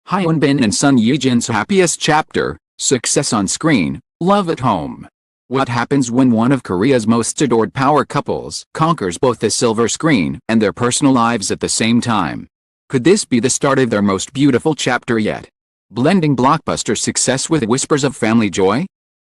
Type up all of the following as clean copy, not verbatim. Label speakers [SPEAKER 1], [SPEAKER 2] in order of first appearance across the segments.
[SPEAKER 1] Hyun Bin and Son Ye Jin's happiest chapter, success on screen, love at home. What happens when one of Korea's most adored power couples conquers both the silver screen and their personal lives at the same time? Could this be the start of their most beautiful chapter yet? Blending blockbuster success with whispers of family joy?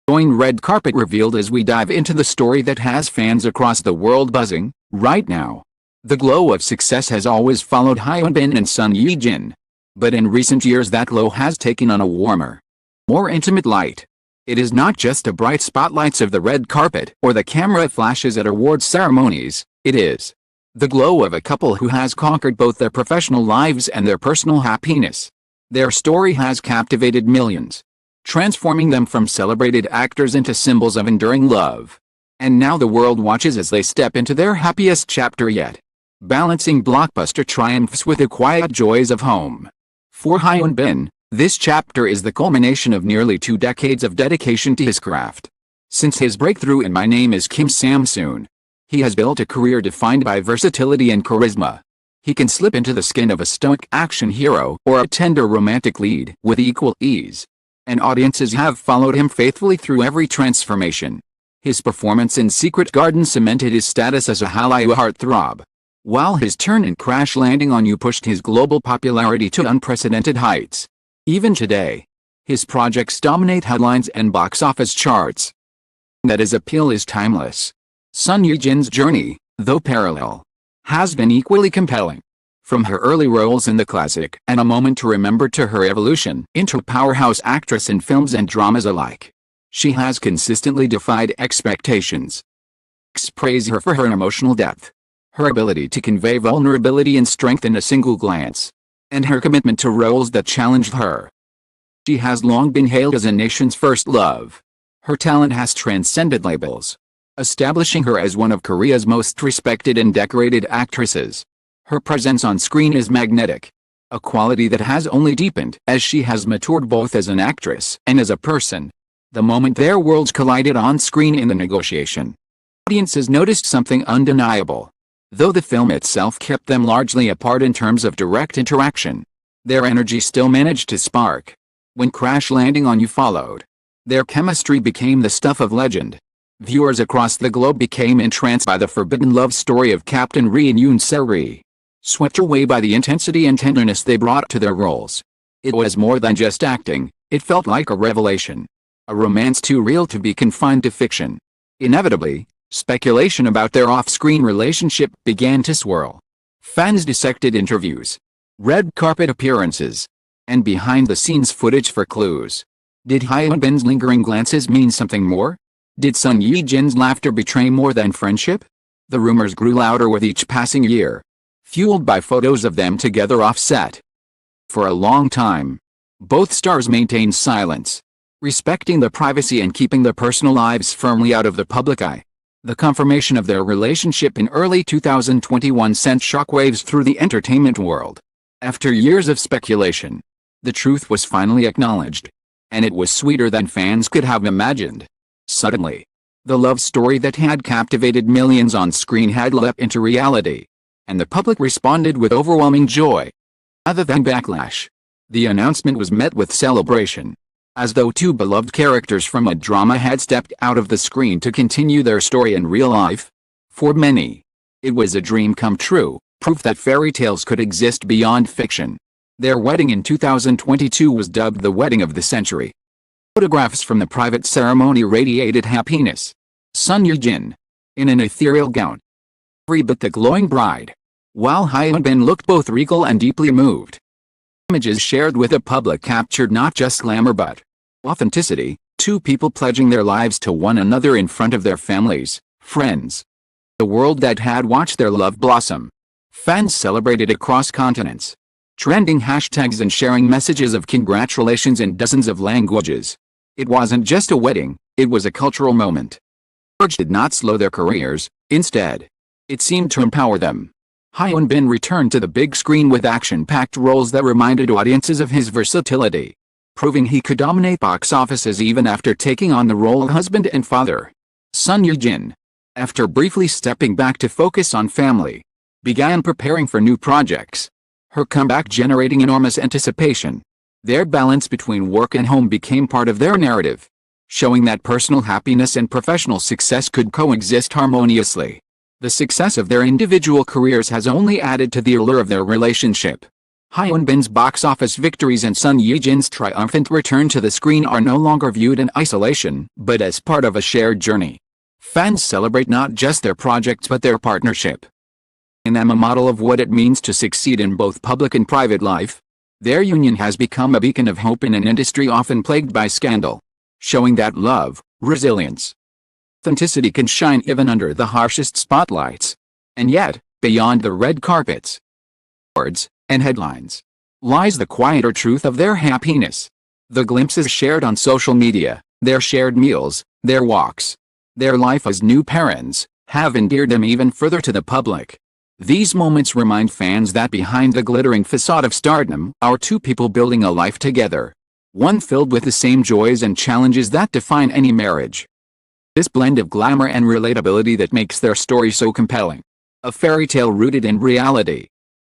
[SPEAKER 1] Join red carpet revealed as we dive into the story that has fans across the world buzzing right now. The glow of success has always followed Hyun Bin and Son Ye Jin. But in recent years that glow has taken on a warmer, more intimate light. It is not just the bright spotlights of the red carpet or the camera flashes at awards ceremonies, it is the glow of a couple who has conquered both their professional lives and their personal happiness. Their story has captivated millions, transforming them from celebrated actors into symbols of enduring love. And now the world watches as they step into their happiest chapter yet, balancing blockbuster triumphs with the quiet joys of home. For Hyun Bin, this chapter is the culmination of nearly 2 decades of dedication to his craft. Since his breakthrough in My Name is Kim Samsoon, he has built a career defined by versatility and charisma. He can slip into the skin of a stoic action hero or a tender romantic lead with equal ease. And audiences have followed him faithfully through every transformation. His performance in Secret Garden cemented his status as a Hallyu heartthrob, while his turn in Crash Landing on You pushed his global popularity to unprecedented heights. Even today, his projects dominate headlines and box office charts. That his appeal is timeless. Son Ye Jin's journey, though parallel, has been equally compelling. From her early roles in the classic And a Moment to Remember to her evolution into a powerhouse actress in films and dramas alike, she has consistently defied expectations. Praise her for her emotional depth, her ability to convey vulnerability and strength in a single glance, and her commitment to roles that challenged her. She has long been hailed as a nation's first love. Her talent has transcended labels, establishing her as one of Korea's most respected and decorated actresses. Her presence on screen is magnetic, a quality that has only deepened as she has matured both as an actress and as a person. The moment their worlds collided on screen in The Negotiation, audiences noticed something undeniable. Though the film itself kept them largely apart in terms of direct interaction, their energy still managed to spark. When Crash Landing on You followed, their chemistry became the stuff of legend. Viewers across the globe became entranced by the forbidden love story of Captain Ri and Yoon Se-ri, swept away by the intensity and tenderness they brought to their roles. It was more than just acting, it felt like a revelation. A romance too real to be confined to fiction. Inevitably, speculation about their off-screen relationship began to swirl. Fans dissected interviews, red carpet appearances, and behind-the-scenes footage for clues. Did Hyun Bin's lingering glances mean something more? Did Son Ye Jin's laughter betray more than friendship? The rumors grew louder with each passing year, fueled by photos of them together off-set. For a long time, both stars maintained silence, respecting their privacy and keeping their personal lives firmly out of the public eye. The confirmation of their relationship in early 2021 sent shockwaves through the entertainment world. After years of speculation, the truth was finally acknowledged. And it was sweeter than fans could have imagined. Suddenly, the love story that had captivated millions on screen had leapt into reality. And the public responded with overwhelming joy, rather than backlash. The announcement was met with celebration, as though 2 beloved characters from a drama had stepped out of the screen to continue their story in real life. For many, it was a dream come true, proof that fairy tales could exist beyond fiction. Their wedding in 2022 was dubbed the wedding of the century. Photographs from the private ceremony radiated happiness. Son Ye Jin, in an ethereal gown, every bit the glowing bride, while Hyun Bin looked both regal and deeply moved. Images shared with the public captured not just glamour but authenticity, 2 people pledging their lives to one another in front of their families, friends. The world that had watched their love blossom. Fans celebrated across continents, trending hashtags and sharing messages of congratulations in dozens of languages. It wasn't just a wedding, it was a cultural moment. Urge did not slow their careers, instead, it seemed to empower them. Hyun Bin returned to the big screen with action-packed roles that reminded audiences of his versatility, proving he could dominate box offices even after taking on the role of husband and father. Son Ye Jin, after briefly stepping back to focus on family, began preparing for new projects. Her comeback generating enormous anticipation. Their balance between work and home became part of their narrative, showing that personal happiness and professional success could coexist harmoniously. The success of their individual careers has only added to the allure of their relationship. Hyun Bin's box office victories and Son Ye Jin's triumphant return to the screen are no longer viewed in isolation, but as part of a shared journey. Fans celebrate not just their projects but their partnership. And them a model of what it means to succeed in both public and private life. Their union has become a beacon of hope in an industry often plagued by scandal, showing that love, resilience, authenticity can shine even under the harshest spotlights. And yet, beyond the red carpets, awards, and headlines, lies the quieter truth of their happiness. The glimpses shared on social media, their shared meals, their walks, their life as new parents, have endeared them even further to the public. These moments remind fans that behind the glittering facade of stardom are two people building a life together, one filled with the same joys and challenges that define any marriage. This blend of glamour and relatability that makes their story so compelling. A fairy tale rooted in reality.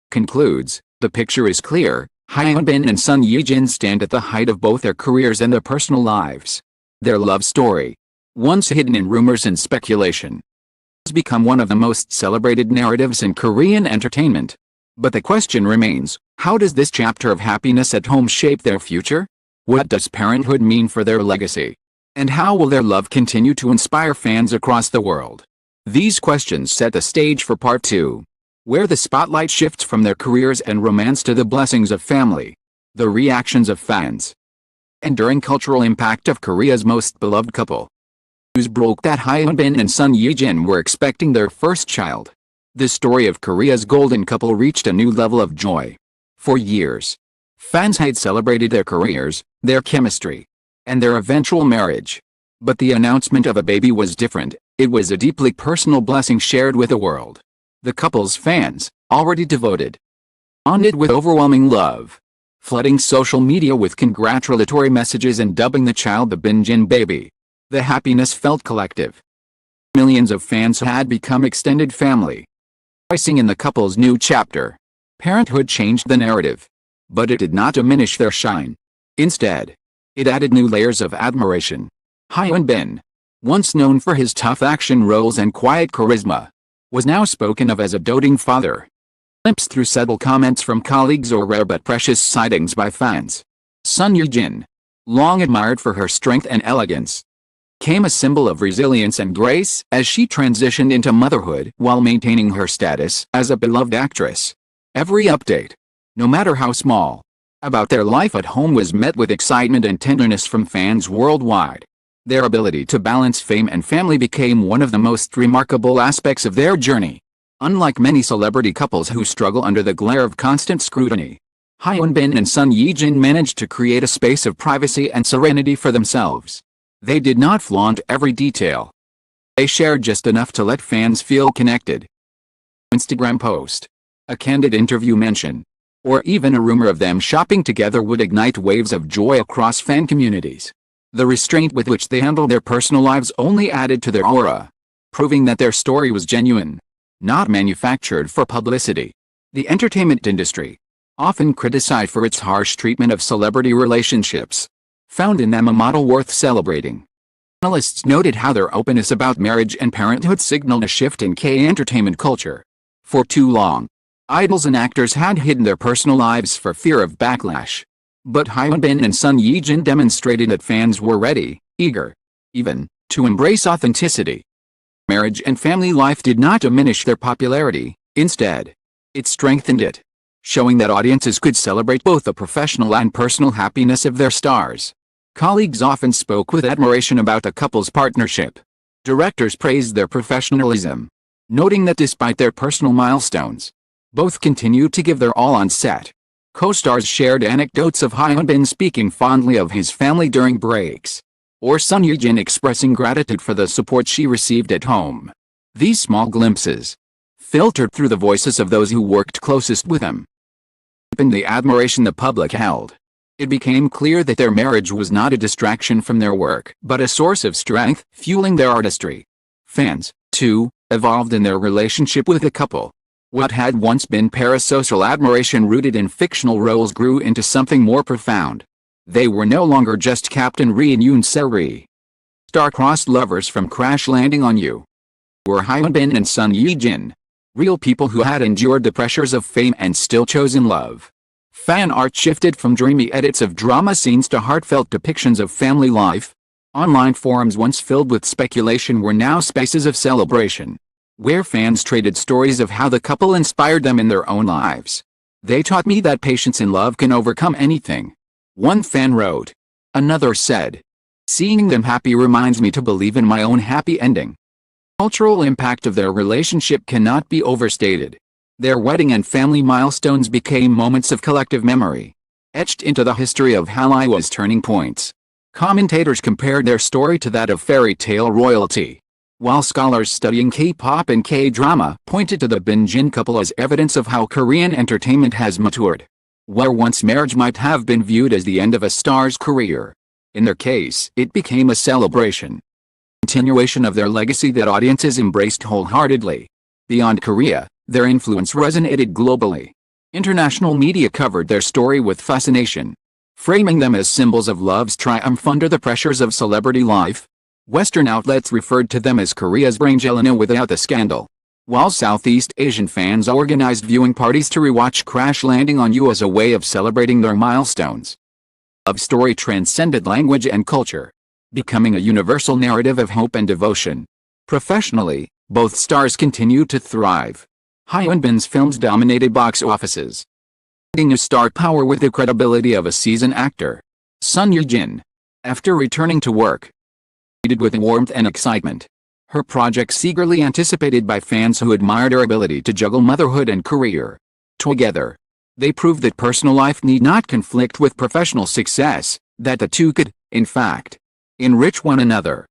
[SPEAKER 1] Concludes, the picture is clear. Hyun Bin and Son Ye Jin stand at the height of both their careers and their personal lives. Their love story, once hidden in rumors and speculation, has become one of the most celebrated narratives in Korean entertainment. But the question remains, how does this chapter of happiness at home shape their future? What does parenthood mean for their legacy? And how will their love continue to inspire fans across the world? These questions set the stage for part 2, where the spotlight shifts from their careers and romance to the blessings of family, the reactions of fans, enduring cultural impact of Korea's most beloved couple. News broke that Hyun Bin and Son Ye Jin were expecting their first child. The story of Korea's golden couple reached a new level of joy. For years, fans had celebrated their careers, their chemistry, and their eventual marriage. But the announcement of a baby was different. It was a deeply personal blessing shared with the world. The couple's fans, already devoted, responded with overwhelming love, flooding social media with congratulatory messages and dubbing the child the Bin Jin baby. The happiness felt collective. Millions of fans had become extended family. Rejoicing in the couple's new chapter. Parenthood changed the narrative, but it did not diminish their shine. Instead, it added new layers of admiration. Hyun Bin, once known for his tough action roles and quiet charisma, was now spoken of as a doting father. Glimpsed through subtle comments from colleagues or rare but precious sightings by fans. Son Ye Jin, long admired for her strength and elegance, became a symbol of resilience and grace as she transitioned into motherhood while maintaining her status as a beloved actress. Every update, no matter how small, about their life at home was met with excitement and tenderness from fans worldwide. Their ability to balance fame and family became one of the most remarkable aspects of their journey. Unlike many celebrity couples who struggle under the glare of constant scrutiny, Hyun Bin and Son Ye Jin managed to create a space of privacy and serenity for themselves. They did not flaunt every detail. They shared just enough to let fans feel connected. Instagram post, a candid interview mention, or even a rumor of them shopping together would ignite waves of joy across fan communities. The restraint with which they handled their personal lives only added to their aura, proving that their story was genuine, not manufactured for publicity. The entertainment industry, often criticized for its harsh treatment of celebrity relationships, found in them a model worth celebrating. Analysts noted how their openness about marriage and parenthood signaled a shift in K-entertainment culture. For too long, idols and actors had hidden their personal lives for fear of backlash. But Hyun Bin and Son Ye Jin demonstrated that fans were ready, eager, even, to embrace authenticity. Marriage and family life did not diminish their popularity. Instead, it strengthened it, showing that audiences could celebrate both the professional and personal happiness of their stars. Colleagues often spoke with admiration about the couple's partnership. Directors praised their professionalism, noting that despite their personal milestones, both continued to give their all on set. Co-stars shared anecdotes of Hyun Bin speaking fondly of his family during breaks, or Son Ye Jin expressing gratitude for the support she received at home. These small glimpses, filtered through the voices of those who worked closest with them, deepened the admiration the public held. It became clear that their marriage was not a distraction from their work, but a source of strength, fueling their artistry. Fans, too, evolved in their relationship with the couple. What had once been parasocial admiration rooted in fictional roles grew into something more profound. They were no longer just Captain Ri and Yoon Se-ri, star-crossed lovers from Crash Landing on You. Were Hyun and son Ye Jin, real people who had endured the pressures of fame and still chosen love. Fan art shifted from dreamy edits of drama scenes to heartfelt depictions of family life. Online forums once filled with speculation were now spaces of celebration, where fans traded stories of how the couple inspired them in their own lives. They taught me that patience in love can overcome anything, one fan wrote. Another said, seeing them happy reminds me to believe in my own happy ending. The cultural impact of their relationship cannot be overstated. Their wedding and family milestones became moments of collective memory, etched into the history of Hallyu turning points. Commentators compared their story to that of fairy tale royalty, while scholars studying K-pop and K-drama pointed to the Bin-jin couple as evidence of how Korean entertainment has matured. Where once marriage might have been viewed as the end of a star's career, in their case it became a celebration, continuation of their legacy that audiences embraced wholeheartedly. Beyond Korea, their influence resonated globally. International media covered their story with fascination, framing them as symbols of love's triumph under the pressures of celebrity life. Western outlets referred to them as Korea's Brangelina without the scandal, while Southeast Asian fans organized viewing parties to rewatch Crash Landing on You as a way of celebrating their milestones. The love story transcended language and culture, becoming a universal narrative of hope and devotion. Professionally, both stars continue to thrive. Hyunbin's films dominated box offices, adding a star power with the credibility of a seasoned actor. Son Ye Jin, after returning to work, greeted with warmth and excitement. Her projects eagerly anticipated by fans who admired her ability to juggle motherhood and career. Together, they proved that personal life need not conflict with professional success, that the two could, in fact, enrich one another.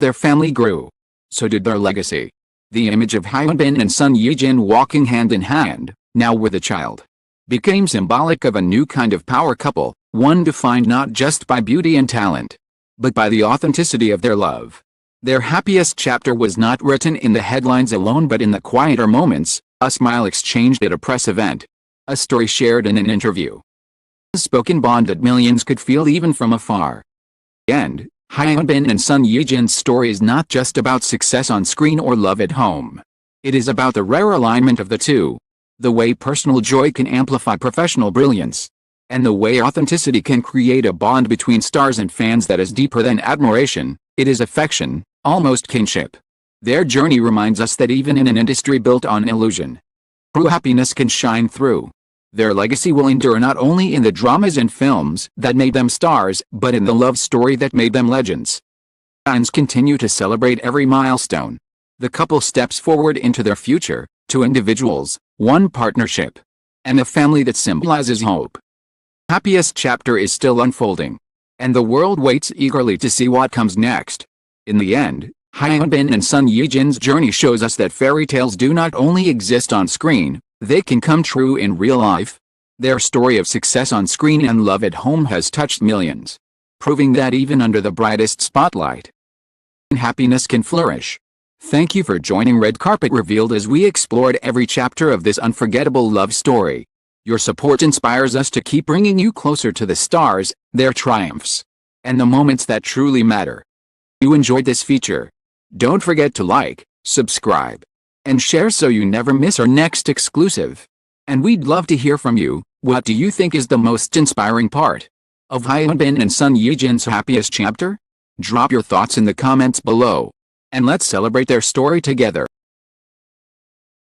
[SPEAKER 1] Their family grew. So did their legacy. The image of Hyunbin and son Ye Jin walking hand in hand, now with a child, became symbolic of a new kind of power couple, one defined not just by beauty and talent, but by the authenticity of their love. Their happiest chapter was not written in the headlines alone but in the quieter moments, a smile exchanged at a press event, a story shared in an interview, a spoken bond that millions could feel even from afar. In the end, Hyunbin and son Ye Jin's story is not just about success on screen or love at home. It is about the rare alignment of the two, the way personal joy can amplify professional brilliance, and the way authenticity can create a bond between stars and fans that is deeper than admiration. It is affection, almost kinship. Their journey reminds us that even in an industry built on illusion, true happiness can shine through. Their legacy will endure not only in the dramas and films that made them stars, but in the love story that made them legends. Fans continue to celebrate every milestone. The couple steps forward into their future, two individuals, one partnership, and a family that symbolizes hope. Happiest chapter is still unfolding, and the world waits eagerly to see what comes next. In the end, Hyunbin and son Ye Jin's journey shows us that fairy tales do not only exist on screen, they can come true in real life. Their story of success on screen and love at home has touched millions, proving that even under the brightest spotlight, happiness can flourish. Thank you for joining Red Carpet Revealed as we explored every chapter of this unforgettable love story. Your support inspires us to keep bringing you closer to the stars, their triumphs, and the moments that truly matter. If you enjoyed this feature, don't forget to like, subscribe, and share so you never miss our next exclusive. And we'd love to hear from you. What do you think is the most inspiring part of Hyunbin and son Ye Jin's happiest chapter? Drop your thoughts in the comments below, and let's celebrate their story together.